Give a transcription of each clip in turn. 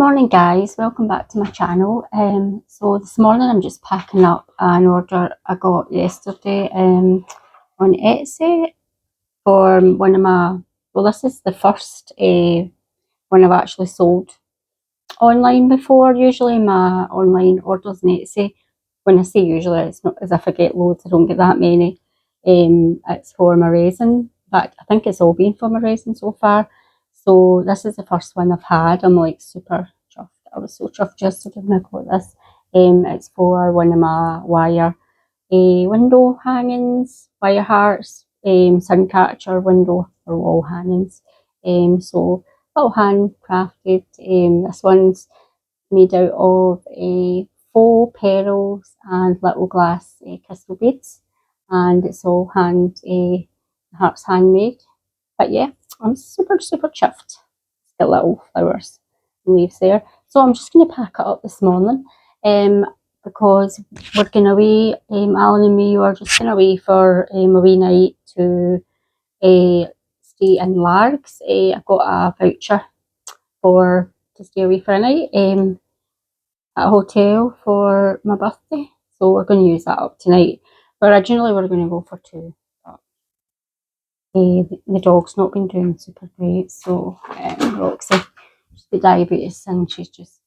Morning guys, welcome back to my channel. So this morning I'm just packing up an order I got yesterday on Etsy for one of my, well this is the first one I've actually sold online before. Usually my online orders on Etsy, when I say usually, it's not as if I get loads, I don't get that many. It's for my resin. In fact, I think it's all been for my resin so far. So this is the first one I've had. I'm like super chuffed. I was so chuffed yesterday when I got this. It's for one of my wire window hangings, wire hearts, suncatcher window or wall hangings. So little handcrafted. This one's made out of faux pearls and little glass crystal beads, and it's all hearts handmade. But yeah, I'm super chuffed. It's got little flowers and leaves there. So I'm just going to pack it up this morning, because we're going away. Alan and me are just going away for a wee night to stay in Largs. I got a voucher to stay away for a night at a hotel for my birthday, so we're going to use that up tonight. But originally we were going to go for two. The dog's not been doing super great, so Roxy, she's got diabetes and she's just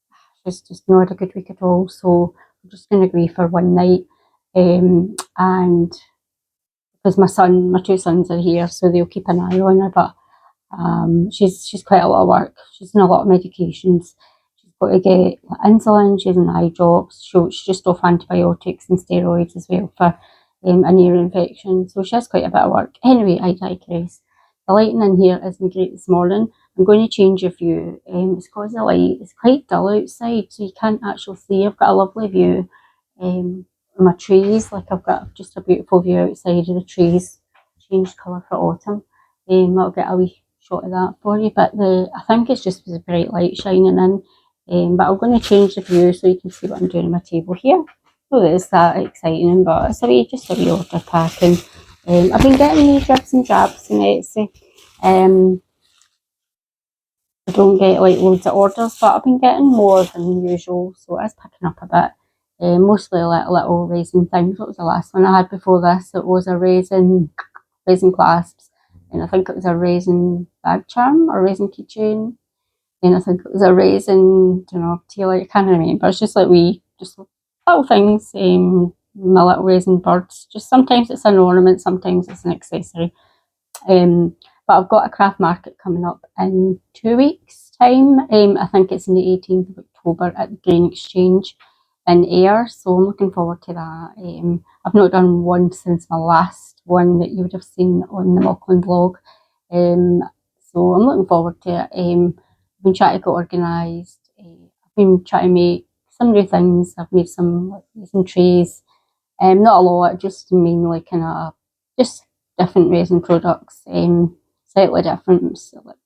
not had a good week at all. So we're just going to agree for one night, and because my two sons are here, so they'll keep an eye on her. But she's quite a lot of work. She's on a lot of medications. She's got to get insulin. She's on eye drops. She's just off antibiotics and steroids as well for an ear infection. So she has quite a bit of work. Anyway, I digress. The lighting in here isn't great this morning. I'm going to change your view. It's because the light is quite dull outside, so you can't actually see. I've got a lovely view of my trees. Like I've got just a beautiful view outside of the trees. Changed colour for autumn. I'll get a wee shot of that for you. But I think it's just the bright light shining in. But I'm going to change the view so you can see what I'm doing on my table here. So it's that exciting, but it's just a wee order packing. I've been getting these dribs and drabs in Etsy. I don't get like loads of orders, but I've been getting more than usual, so it's picking up a bit. Mostly little resin things. What was the last one I had before this? It was a resin clasps, and I think it was a resin bag charm or resin keychain. And I think it was a resin, tailor. I can't remember. It's just like just little things. My little resin birds. Just sometimes it's an ornament, sometimes it's an accessory. But I've got a craft market coming up in 2 weeks' time. I think it's on the 18th of October at the Grain Exchange in Ayr, so I'm looking forward to that. I've not done one since my last one that you would have seen on the Lachlan blog. So I'm looking forward to it. I've been trying to get organised. I've been trying to make some new things. I've made some trays. Not a lot, just mainly kind of just different resin products. Slightly different, so like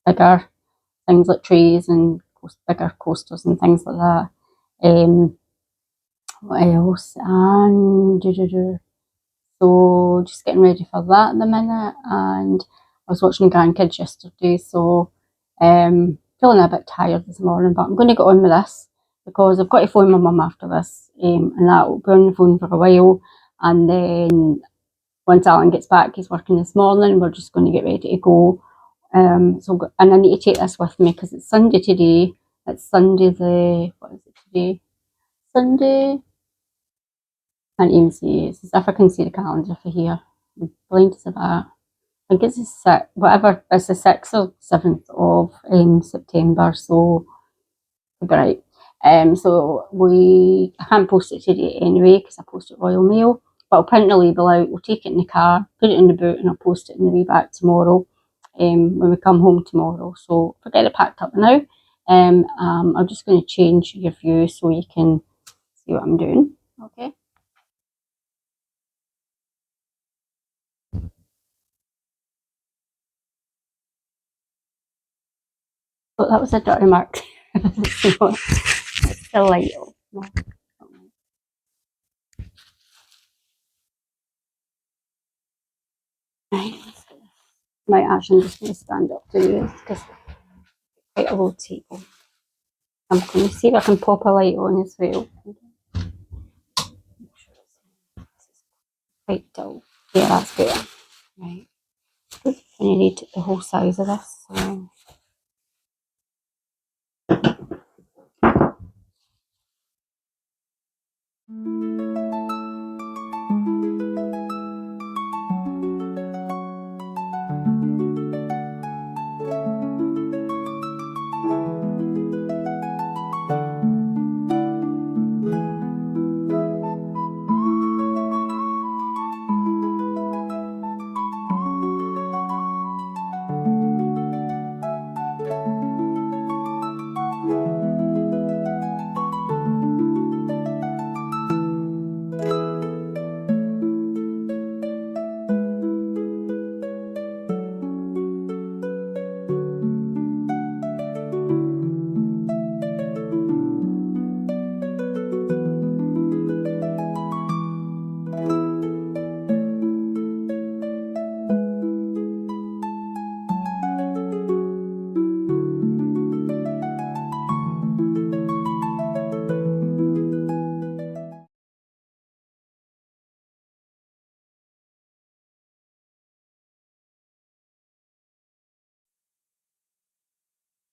bigger things like trays and bigger coasters and things like that. What else? And so just getting ready for that at the minute. And I was watching Grandkids yesterday, so feeling a bit tired this morning, but I'm going to get on with this because I've got to phone my mum after this, and that will be on the phone for a while. And then once Alan gets back, he's working this morning, we're just going to get ready to go. And I need to take this with me because it's Sunday today. It's Sunday what is it today? Sunday. I can't even see. It's as if I can see the calendar for here. I'm blind as a bat. I think it's the 6th, whatever. It's the 6th or 7th of September. So right. So I can't post it today anyway because I post it Royal Mail. But I'll print the label out. We'll take it in the car, put it in the boot, and I'll post it on the way back tomorrow. When we come home tomorrow. So forget it packed up now. I'm just going to change your view so you can see what I'm doing. Okay. But that was a dirty mark. It's still light. Right. Might actually just going to stand up to you because it's quite a low table. I'm going to see if I can pop a light on as well. Quite dull. Yeah, that's better. Right. And you need the whole size of this. So.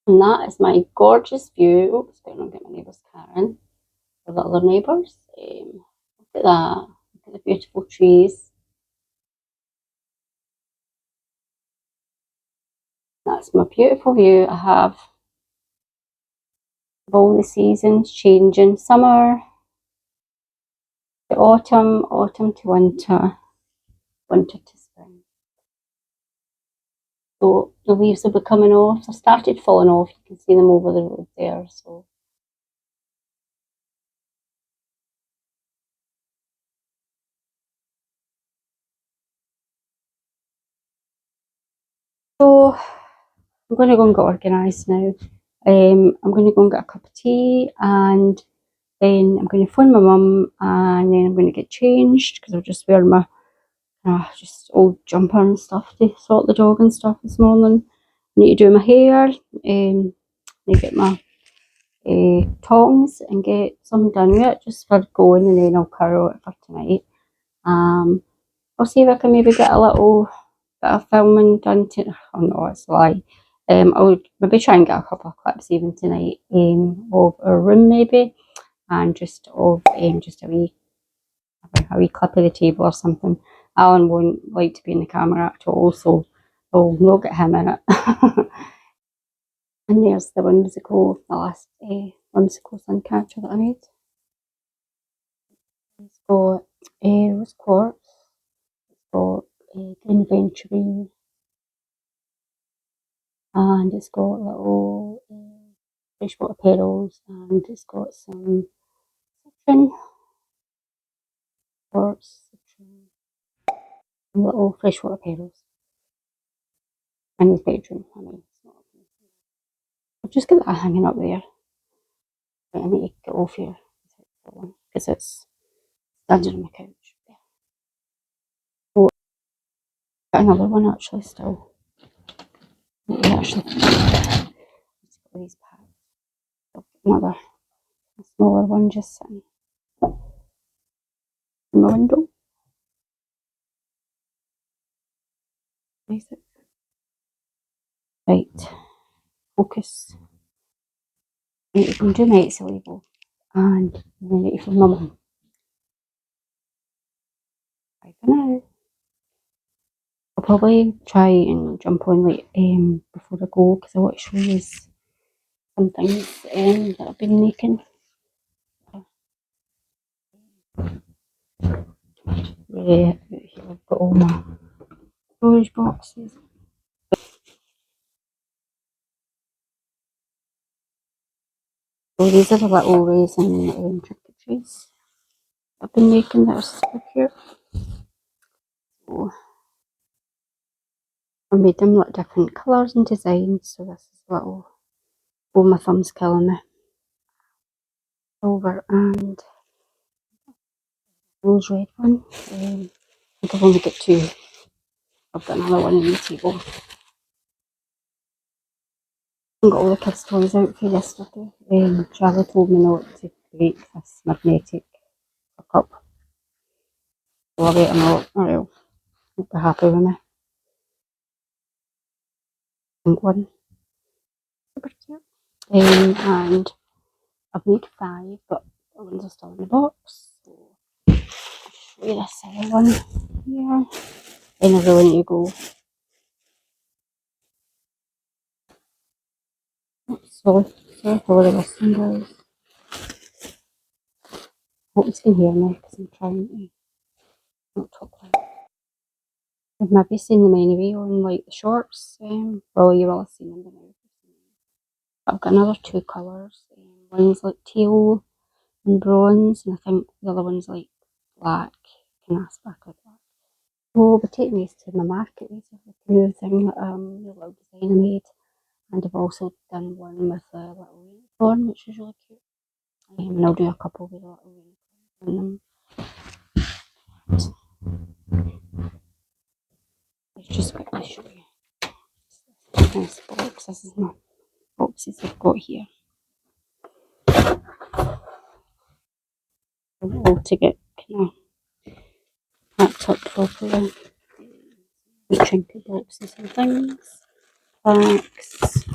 And that is my gorgeous view. Oops, better not get my neighbour's car in. The other neighbours. Look at that. Look at the beautiful trees. That's my beautiful view. I have all the seasons changing. Summer to autumn, autumn to winter, winter to spring. So the leaves will be coming off. They started falling off. You can see them over the road there. So I'm going to go and get organised now. I'm going to go and get a cup of tea, and then I'm going to phone my mum, and then I'm going to get changed because I'll just wear my just old jumper and stuff to sort the dog and stuff this morning. I need to do my hair, need to get my tongs and get something done with it just for going, and then I'll curl it for tonight. I'll see if I can maybe get a little bit of filming done to. Oh no, it's a lie. I'll maybe try and get a couple of clips even tonight of our room maybe, and just of just a wee clip of the table or something. Alan won't like to be in the camera at all, so I'll not get him in it. And there's the whimsical, the last whimsical suncatcher that I made. It's got rose quartz, it's got green aventurine, and it's got little freshwater petals, and it's got some citron quartz, citron, and little freshwater petals in his bedroom. I mean, it's not. I've just got that hanging up there. But I need to get off here because it's standing on my couch. Oh, got another one actually still. Actually, these packs. Another smaller one just sitting in my window. Right, focus. I need to go and do my Etsy label, and then I need to film my mum. Bye for now. I'll probably try and jump on like before I go because I want to show you some things that I've been making. Yeah, here I've got all my storage boxes. So these are the little resin trinketries I've been making that are super cute. So I made them like different colours and designs. So this is little, oh my thumb's killing me. Silver and rose red one. I think I've only got two. I've got another one on the table. I got all the kids' toys out for yesterday. Charlie told me not to break this magnetic cup. So I bet I'm not, oh well, won't be happy with me. Pink one. Super cute. And I've made 5, but the ones are still in the box. So I'll show you this other one here. And I really need to go. Sorry for the listening, guys. Hope you can hear me because I'm trying to not talk loud. I've maybe seen them anyway on like the shorts. Well, you will have seen them now. I've got another 2 colours. One's like teal and bronze, and I think the other one's like black, kind of sparkly black. So I'll be taking these to my market. These are like a new thing that the little design I made, and I've also done one with a little unicorn, which is really cute. And I'll do a couple with a little unicorn on them. Let's just quickly show you. This box. This is my boxes I've got here. All to get kind of packed up properly. Trinket boxes and things. Packs.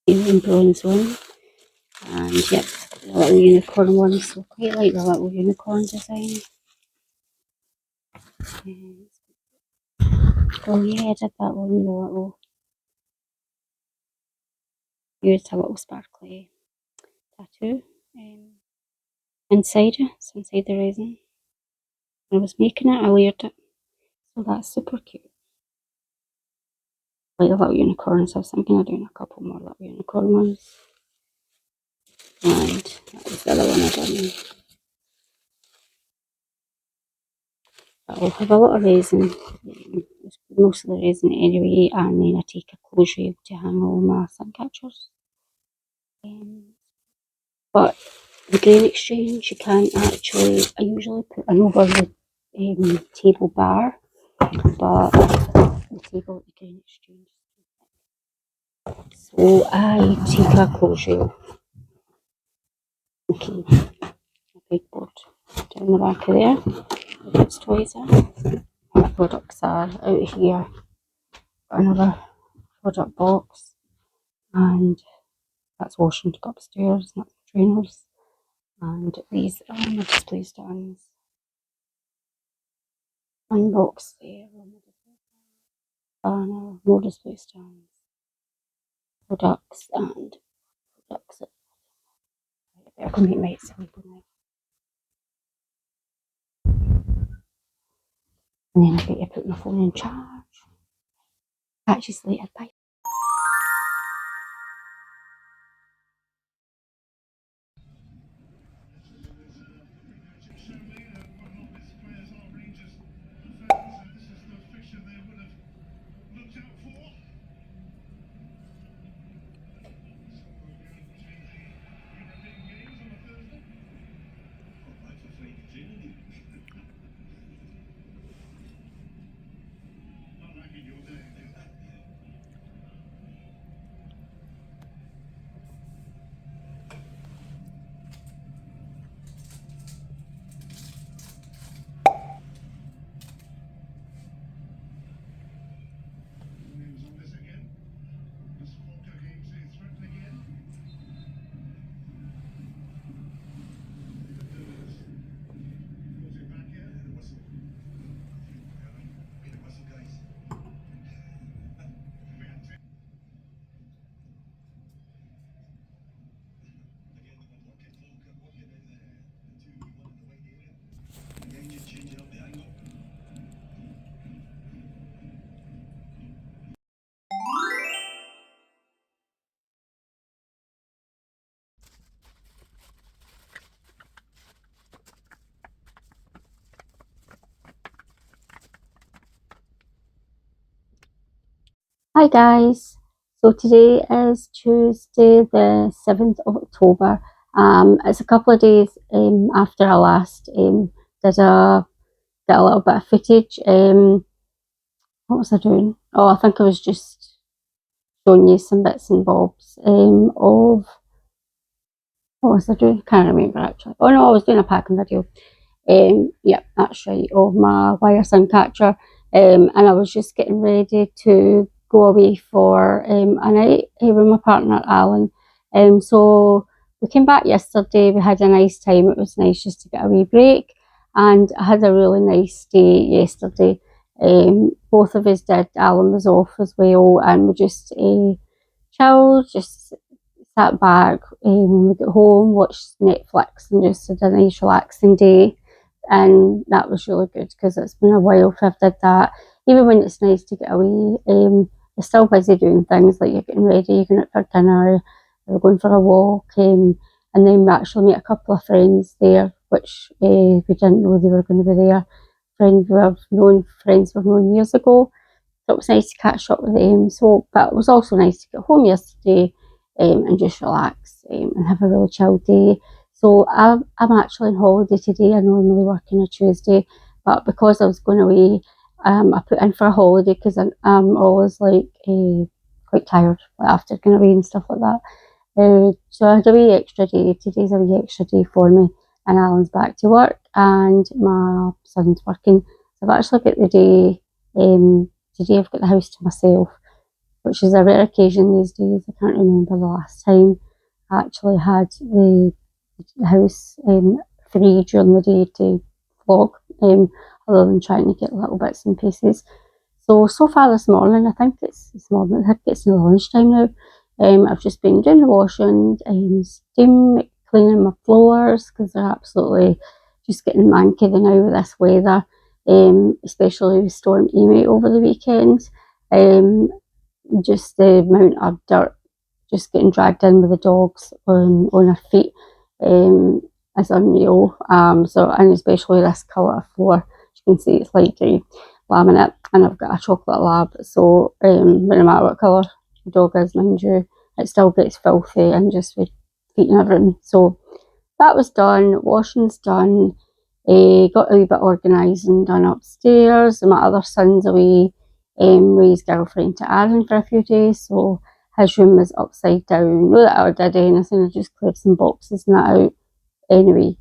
And bronze one. And yep, the little unicorn one. So I quite like the little unicorn design. Oh yeah, I did that one with a little, used a little sparkly tattoo inside it. It's inside the resin. When I was making it, I layered it. So that's super cute. Like the little unicorns. So I was thinking of doing a couple more little unicorn ones. And that was the other one I done. I'll have a lot of resin, most of the resin anyway, and then I take a close rail to hang all my suncatchers. But the grain exchange, you can't actually, I usually put an over the table bar, but the table at the grain exchange. So I take a close rail, okay, a big board down the back of there, the kids' toys in. My products are out here. Got another product box, and that's washing to go upstairs, and that's trainers. And these are my display stands. Unbox there, banner, more display stands, products, and products. I can make my sleep now. And then I get to put my phone in charge. Actually, later, bye. Hi guys, so today is Tuesday the 7th of October. It's a couple of days after I last did a little bit of footage. What was I doing? Oh, I think I was just showing you some bits and bobs of what was I doing? Can't remember actually. Oh no, I was doing a packing video. Yeah, that's right, of my wire suncatcher. And I was just getting ready to go away for a night with my partner Alan. So we came back yesterday. We had a nice time. It was nice just to get a wee break, and I had a really nice day yesterday. Both of us did. Alan was off as well, and we just chilled, just sat back when we got home, watched Netflix, and just had a nice relaxing day. And that was really good because it's been a while since I've did that. Even when it's nice to get away, you're still busy doing things like you're getting ready, you're going out for dinner, you're going for a walk, and then we actually met a couple of friends there, which we didn't know they were going to be there. Friends we've known years ago. So it was nice to catch up with them. So, but it was also nice to get home yesterday and just relax and have a really chill day. So I'm actually on holiday today. I normally work on a Tuesday, but because I was going away, I put in for a holiday because I'm always like quite tired after going away and stuff like that. So I had a wee extra day. Today's a wee extra day for me, and Alan's back to work, and my son's working. So I've actually got the day. Today I've got the house to myself, which is a rare occasion these days. I can't remember the last time I actually had the house free during the day to vlog, other than trying to get little bits and pieces. So far this morning, I think it's this morning, I think it's near lunchtime now. I've just been doing the washing, steam cleaning my floors because they're absolutely just getting manky now with this weather, especially with Storm Amy over the weekend. Just the amount of dirt just getting dragged in with the dogs on her feet is unreal. And especially this colour of floor, as you can see it's light grey laminate, and I've got a chocolate lab, so no matter what colour the dog is, mind you, it still gets filthy and just with feet and everything. So that was done, washing's done, got a wee bit organised and done upstairs, and my other son's away with his girlfriend to Arran for a few days, so his room is upside down. Not that I did anything, I just cleared some boxes and that out. Anyway,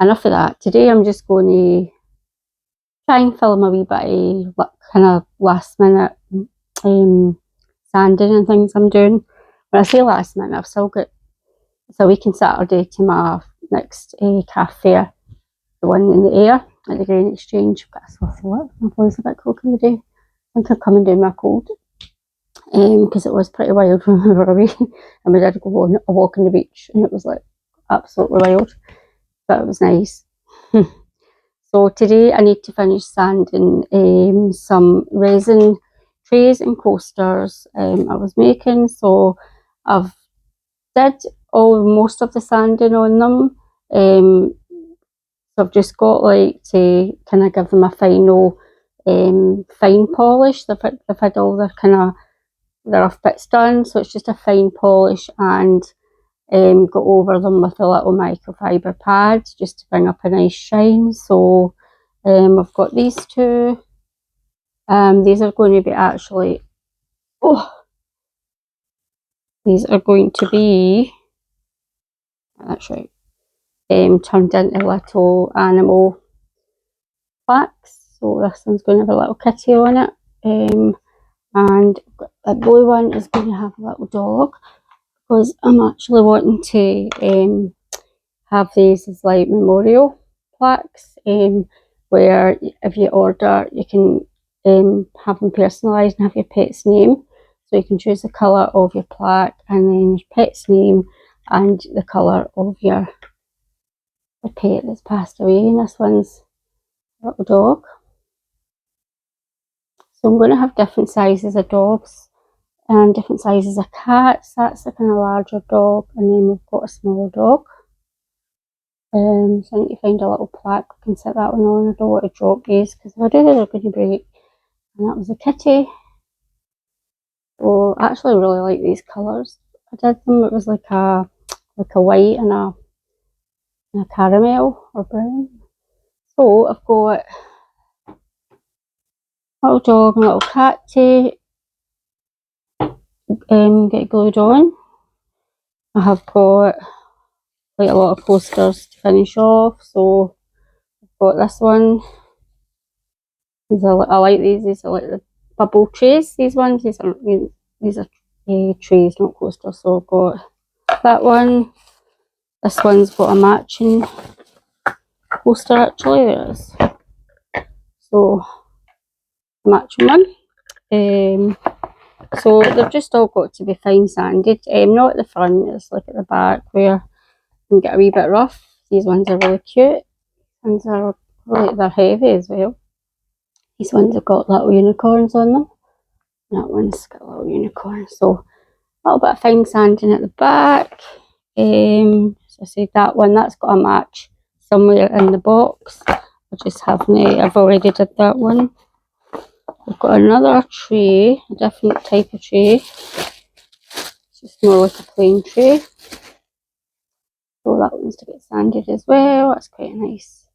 enough of that. Today I'm just going to try and film a wee bit of kind of last minute sanding and things I'm doing. When I say last minute, I've still got, it's a week on Saturday to my next craft fair, the one in the air at the Grain Exchange. I've got a sore throat, my voice a bit croaky today. I think I'm coming down my cold because it was pretty wild when we were away, and we did go on a walk on the beach, and it was like absolutely wild, but it was nice. So today I need to finish sanding some resin trays and coasters I was making. So I've did most of the sanding on them. So I've just got like to kind of give them a final fine polish. They've had all their kind of their rough bits done, so it's just a fine polish, and go over them with a little microfiber pad just to bring up a nice shine. So I've got these two. These are going to be actually, these are going to be, that's right, turned into little animal plaques. So this one's going to have a little kitty on it, and the blue one is going to have a little dog, because I'm actually wanting to have these as like memorial plaques, where if you order you can have them personalised and have your pet's name. So you can choose the colour of your plaque and then your pet's name and the colour of your pet that's passed away. And this one's a little dog. So I'm going to have different sizes of dogs and different sizes of cats. That's the kind of larger dog, and then we've got a smaller dog. So I need to find a little plaque we can set that one on. I don't want to drop these because if I do they're going to break. And that was a kitty. So I actually really like these colours. I did them, it was like a white and a caramel or brown. So I've got little dog and little cat to get glued on. I have got quite a lot of posters to finish off, so I've got this one. I like these are like the bubble trays, these ones. These are trays, not coasters. So I've got that one. This one's got a matching coaster actually, there it is. So matching one. So they've just all got to be fine sanded. Not at the front, it's like at the back where you can get a wee bit rough. These ones are really cute. These are really, they're heavy as well. These ones have got little unicorns on them. That one's got a little unicorn. So a little bit of fine sanding at the back. So I said that one, that's got a match somewhere in the box. I just haven't, I've already did that one. I've got another tray, a different type of tray. It's just more like a plain tray. So that one's to get sanded as well. That's quite nice.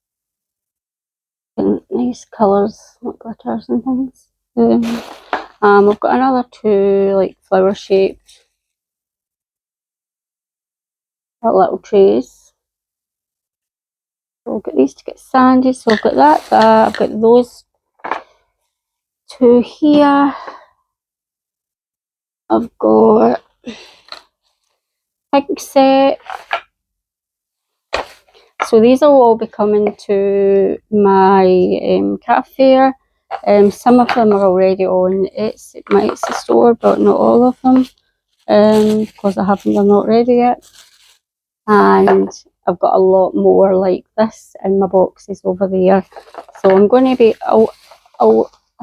And nice colours, like glitters and things. I've got another two like flower shaped little trays. So I'll get these to get sanded. So I've got that. I've got those two here. I've got pink set. So these will all be coming to my craft fair. Some of them are already on my Etsy store, but not all of them, because I haven't done not ready yet. And I've got a lot more like this in my boxes over there. So I'm going to be, I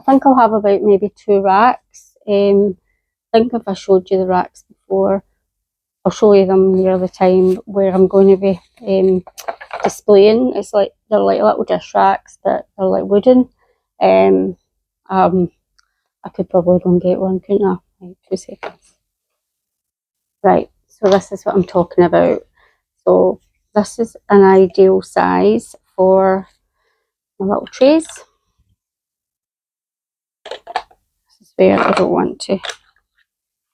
think I'll have about maybe 2 racks. I think if I showed you the racks before, I'll show you them near the time where I'm going to be displaying. It's like they're like little dish racks that are like wooden. I could probably go and get one, couldn't I? Like 2 seconds. Right, so this is what I'm talking about. So this is an ideal size for my little trays. This is where I don't want to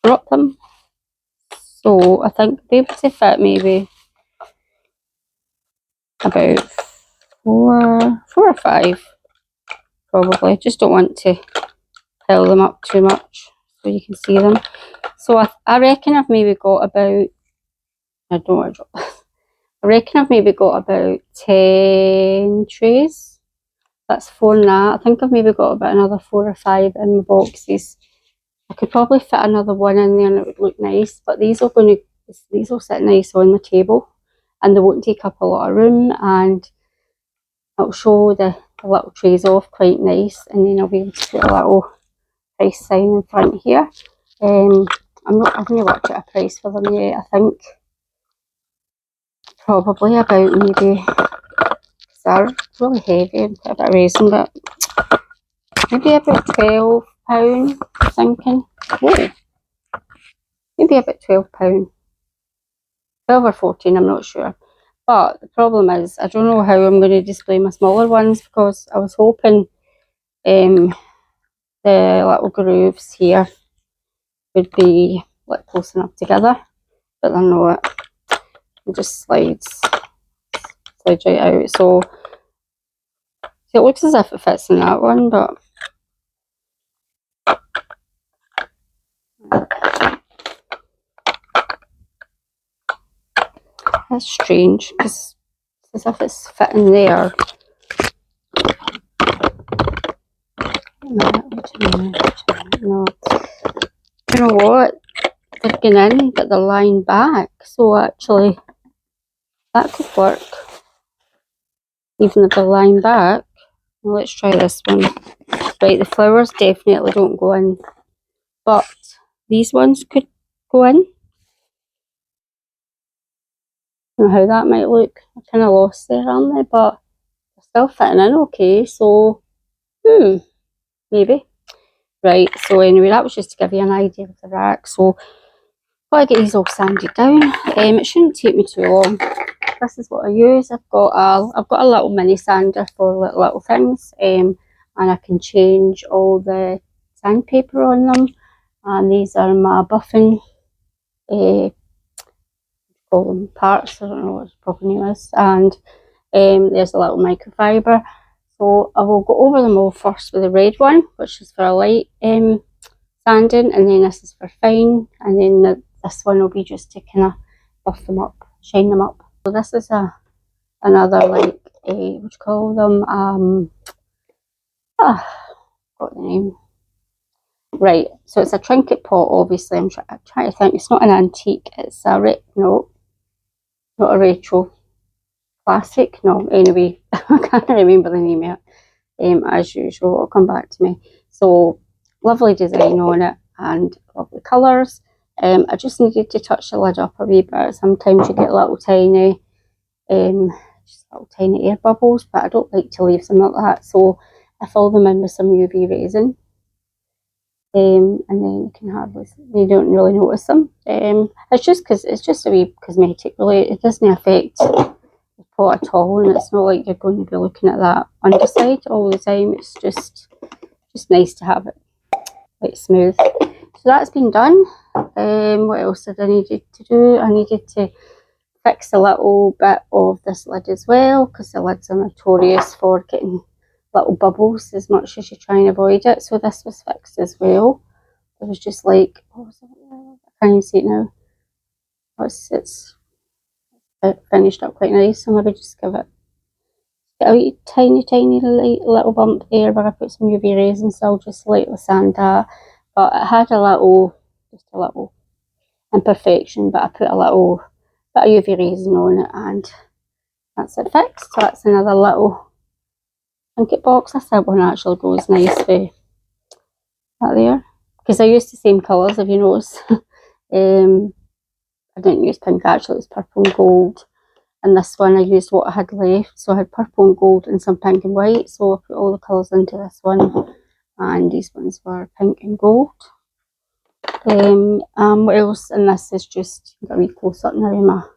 drop them. So I think I'll be able to fit maybe about 4 or 5 probably. Just don't want to pile them up too much so you can see them. So I reckon I've maybe got about, I don't want to drop this. I reckon I've maybe got about 10 trays. That's 4 in that. I think I've maybe got about another 4 or 5 in my boxes. I could probably fit another one in there and it would look nice, but these will sit nice on the table and they won't take up a lot of room, and it'll show the little trays off quite nice, and then I'll be able to put a little price sign in front here. I haven't worked out a price for them yet. I think probably about maybe, they're really heavy and put a bit of resin, but maybe about £12, I'm thinking. Whoa. Maybe about £12. 12 or 14, I'm not sure. But the problem is, I don't know how I'm going to display my smaller ones, because I was hoping the little grooves here would be like close enough together, but they're not. It just slides right out. So it looks as if it fits in that one, but that's strange because it's as if it's fitting there. No, you know what? They're going in, but they're lying back. So actually, that could work. Even if they're lying back. Well, let's try this one. Right, the flowers definitely don't go in, but these ones could go in. I don't know how that might look. I'm kind of lost there, aren't they? But they're still fitting in okay. So, maybe. Right, so anyway, that was just to give you an idea of the rack. So I've got to get these all sanded down. It shouldn't take me too long. This is what I use. I've got a little mini sander for little things, and I can change all the sandpaper on them. And these are my buffing call them parts, I don't know what the proper name is, and there's a little microfiber. So I will go over them all first with the red one, which is for a light sanding, and then this is for fine, and then this one will be just to kind of buff them up, shine them up. So this is another, like, what do you call them, got the name. Right, so it's a trinket pot, obviously. I'm trying to think, it's not an antique, it's a, no, not a retro. Classic, no, anyway, I can't remember the name of it. As usual, it'll come back to me. So, lovely design on it and lovely colours. I just needed to touch the lid up a wee bit. Sometimes you get little tiny air bubbles, but I don't like to leave them like that, so I fill them in with some UV resin. And then you don't really notice them. It's just because it's just a wee cosmetic, really. It doesn't affect the pot at all, and it's not like you're going to be looking at that underside all the time. It's just nice to have it quite smooth. So that's been done. What else did I needed to do? I needed to fix a little bit of this lid as well, because the lids are notorious for getting little bubbles as much as you try and avoid it. So this was fixed as well. It was just like, what was it? I can't even see it now. It's finished up quite nice, so maybe just give it a wee tiny little bump there where I put some UV resin, so I'll just lightly sand that. But it had just a little imperfection, but I put a little bit of UV resin on it, and that's it fixed. So that's another little trinket box. This one actually goes nice with that there, because I used the same colours, if you notice. I didn't use pink, actually, it was purple and gold. And this one I used what I had left, so I had purple and gold and some pink and white, so I put all the colours into this one, and these ones were pink and gold. What else? And this is just got a wee close up now.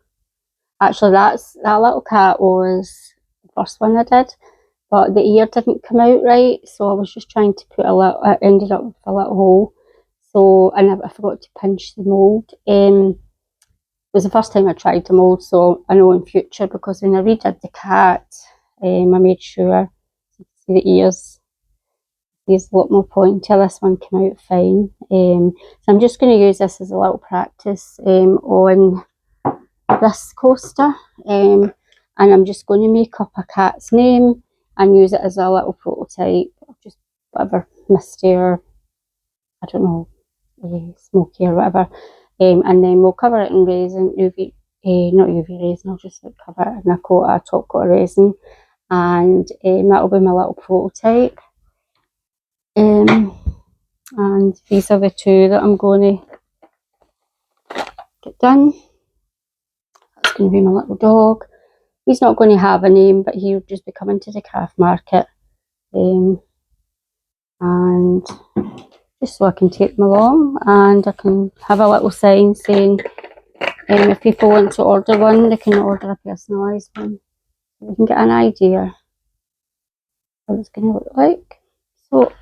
Actually, that little cat was the first one I did, but the ear didn't come out right, so I was just trying to put I ended up with a little hole. So, and I forgot to pinch the mould. It was the first time I tried the mould, so I know in future, because when I redid the cat, I made sure you see the ears. These a lot more pointy. This one came out fine. So I'm just going to use this as a little practice on this coaster, and I'm just going to make up a cat's name and use it as a little prototype, just whatever, Misty or I don't know, Smoky or whatever, and then we'll cover it in resin, not UV resin, I'll just cover it in a top coat of resin, and that'll be my little prototype. And these are the two that I'm going to get done. That's going to be my little dog. He's not going to have a name, but he'll just be coming to the craft market, and just so I can take them along, and I can have a little sign saying if people want to order one, they can order a personalised one. You can get an idea what it's going to look like. So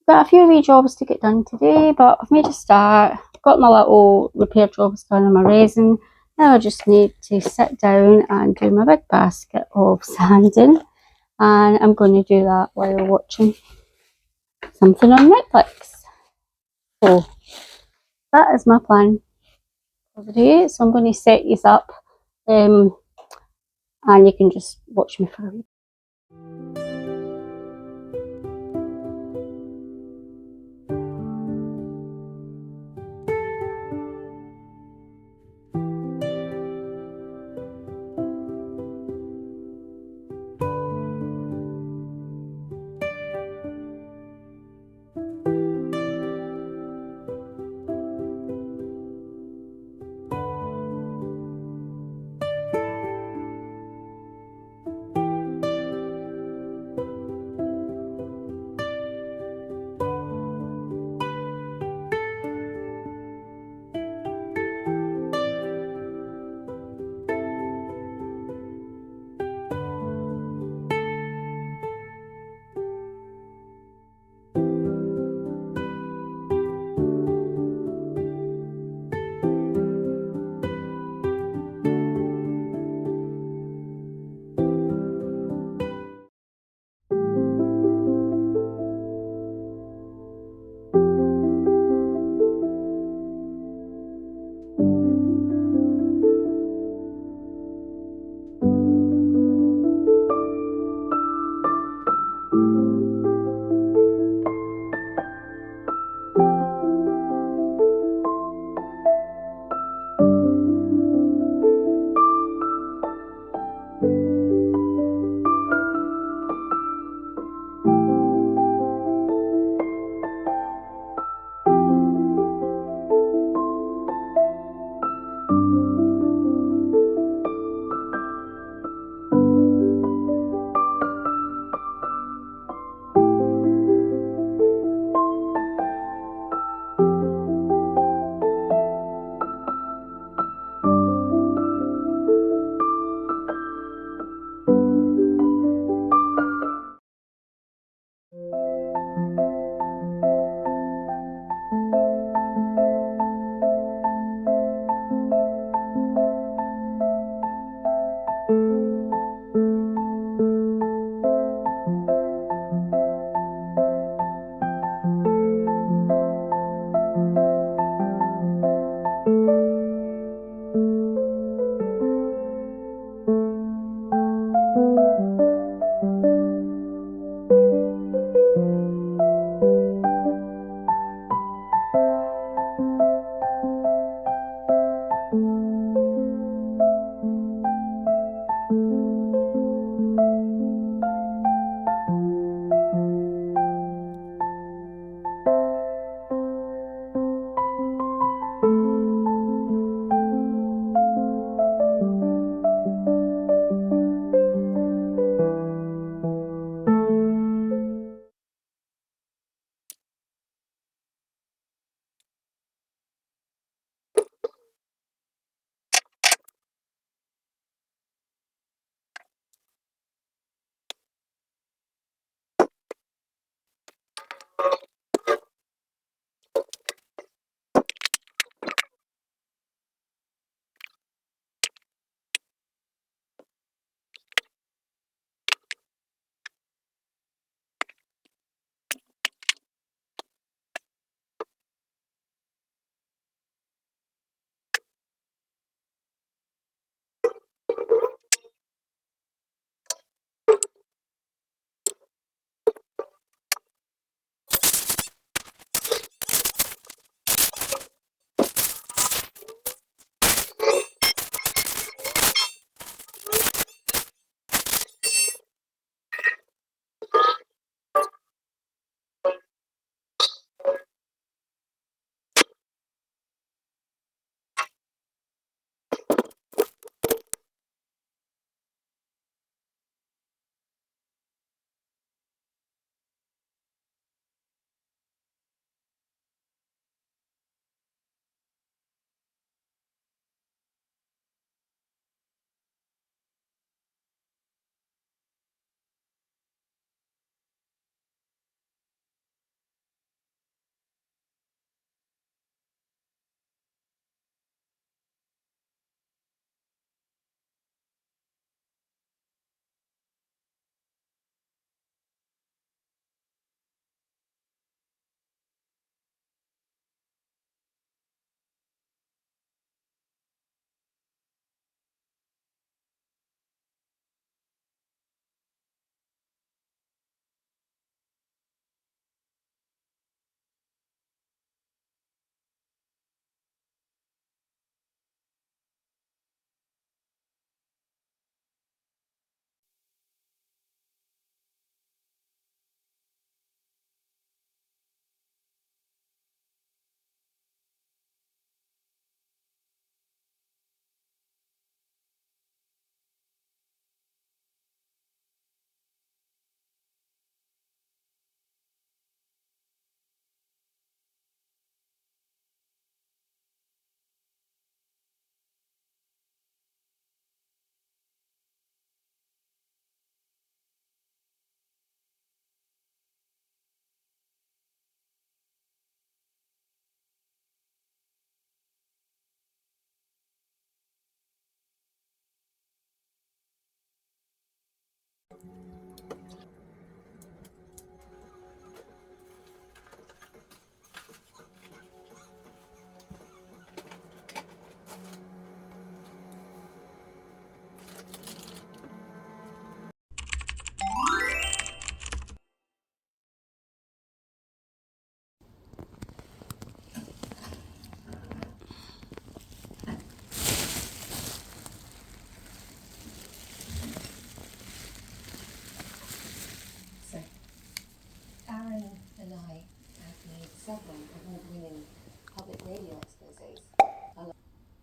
got a few wee jobs to get done today, but I've made a start. Got my little repair jobs done on my resin. Now I just need to sit down and do my big basket of sanding, and I'm going to do that while watching something on Netflix. So that is my plan for the day. So I'm going to set these up, and you can just watch me for a wee.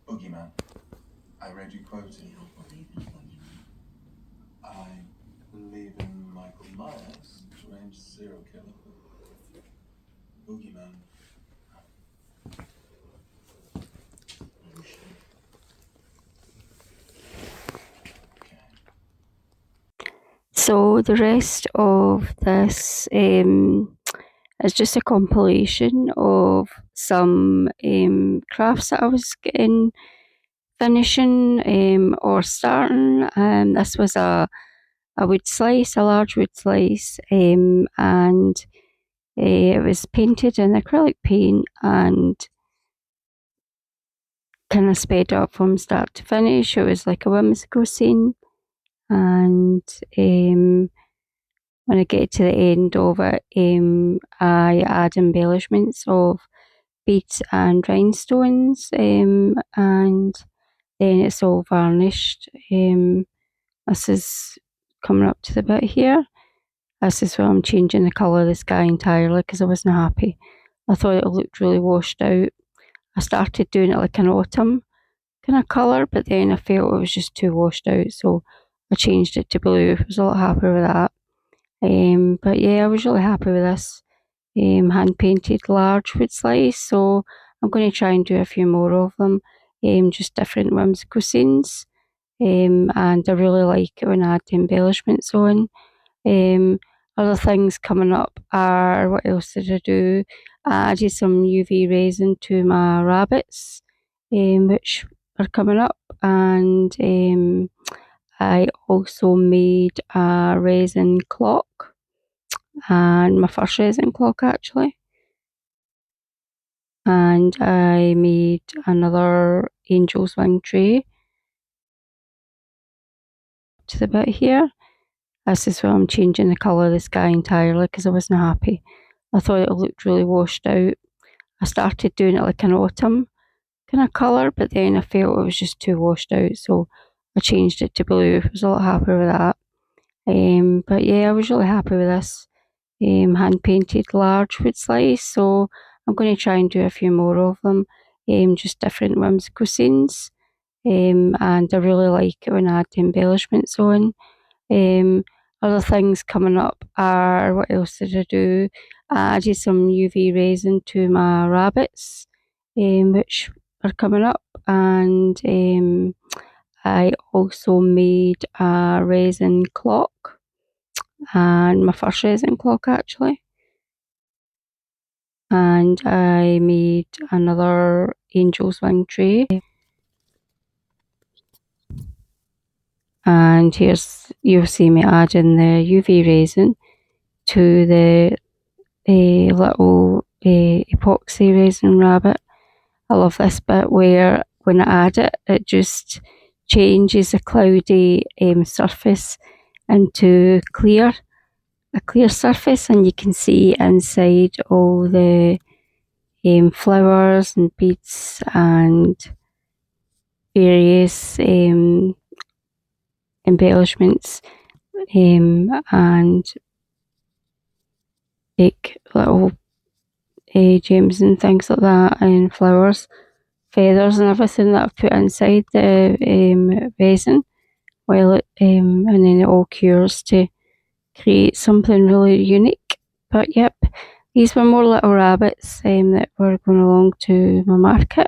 Boogeyman. I read you quoting. I believe in Michael Myers, strange serial killer. Boogeyman. So the rest of this is just a compilation of some crafts that I was getting finishing or starting. This was a wood slice, a large wood slice, and it was painted in acrylic paint and kind of sped up from start to finish. It was like a whimsical scene, and when I get to the end of it, I add embellishments of beads and rhinestones, and then it's all varnished. This is coming up to the bit here. This is where I'm changing the colour of the sky entirely because I wasn't happy. I thought it looked really washed out. I started doing it like an autumn kind of colour, but then I felt it was just too washed out, so I changed it to blue. I was a lot happier with that. But yeah, I was really happy with this hand painted large wood slice, so I'm going to try and do a few more of them, just different whimsical scenes. And I really like it when I add the embellishments on. Other things coming up are, what else did I do? I added some UV resin to my rabbits, which are coming up, and I also made a resin clock, and my first resin clock actually. And I made another angel's wing tray to the bit here. This is where I'm changing the colour of the sky entirely because I wasn't happy. I thought it looked really washed out. I started doing it like an autumn kind of colour, but then I felt it was just too washed out, so I changed it to blue. I was a lot happier with that. But yeah, I was really happy with this hand painted large wood slice, so I'm going to try and do a few more of them, just different whimsical scenes. And I really like it when I add the embellishments on. Other things coming up are, what else did I do? I added some UV resin to my rabbits, which are coming up, and I also made a resin clock, and my first resin clock actually. And I made another angel's wing tray. And here's, you'll see me adding the UV resin to the little epoxy resin rabbit. I love this bit where when I add it, it just changes a cloudy surface into a clear surface, and you can see inside all the flowers and beads and various embellishments, and like little gems and things like that, and flowers, feathers and everything that I've put inside the resin while it, and then it all cures to create something really unique. But yep, these were more little rabbits that were going along to my market.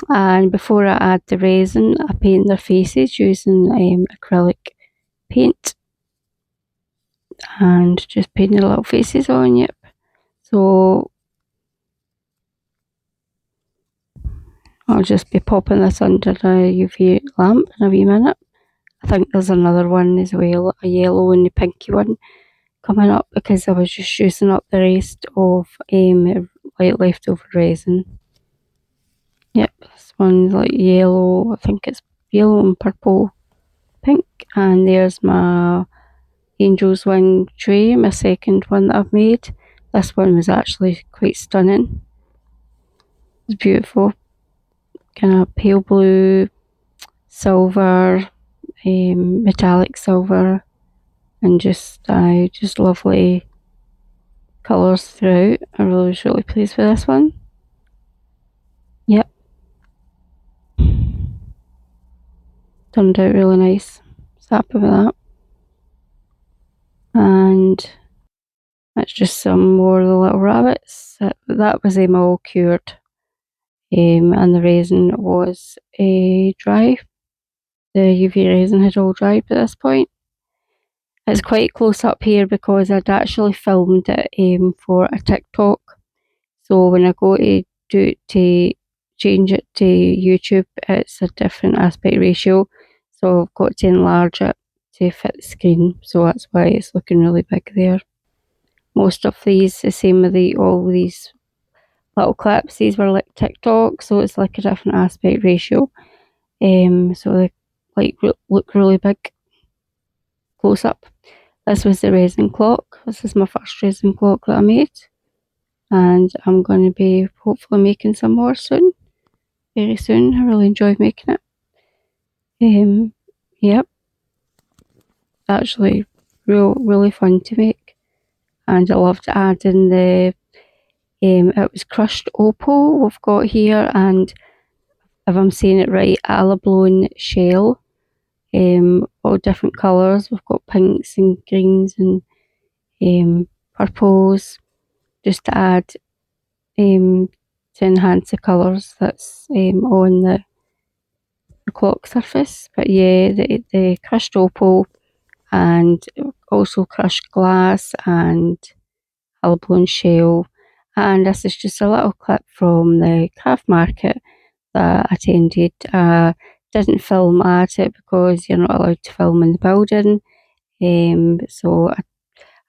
And before I add the resin, I paint their faces using acrylic paint, and just paint their little faces on. Yep. So I'll just be popping this under the UV lamp in a wee minute. I think there's another one as well, a yellow and a pinky one coming up, because I was just using up the rest of like leftover resin. Yep, this one's like yellow, I think it's yellow and purple, pink, and there's my angel's wing tray, my second one that I've made. This one was actually quite stunning. It's beautiful, kind of pale blue, silver, metallic silver, and just lovely colours throughout. I was really pleased with this one. Yep. Turned out really nice. So happy with that. And that's just some more of the little rabbits. That was all cured. And the resin was dry. The UV resin had all dried by this point. It's quite close up here because I'd actually filmed it for a TikTok. So when I go to change it to YouTube, it's a different aspect ratio. So I've got to enlarge it to fit the screen. So that's why it's looking really big there. Most of these, the same with all these little clips, these were like TikTok, so it's like a different aspect ratio. So they look really big close up. This was the resin clock. This is my first resin clock that I made. And I'm going to be hopefully making some more soon. Very soon. I really enjoyed making it. Yep. Actually really fun to make. And I loved adding it was crushed opal we've got here, and if I'm saying it right, blown shell. All different colours. We've got pinks and greens and purples, just to add to enhance the colours that's on the clock surface. But yeah, the crushed opal and also crushed glass and blown shell. And this is just a little clip from the craft market that I attended. Didn't film at it because you're not allowed to film in the building. So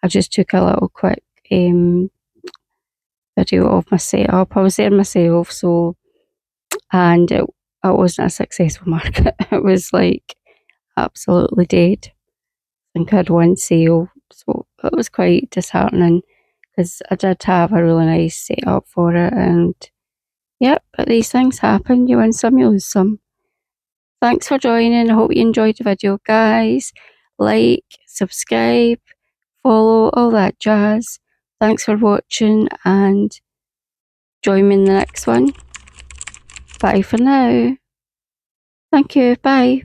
I just took a little quick video of my setup. I was there myself, and it wasn't a successful market. It was like absolutely dead. I think I had one sale, so it was quite disheartening because I did have a really nice setup for it. And yep, but these things happen. You win some, you lose some. Thanks for joining. I hope you enjoyed the video, guys. Like, subscribe, follow, all that jazz. Thanks for watching, and join me in the next one. Bye for now. Thank you. Bye.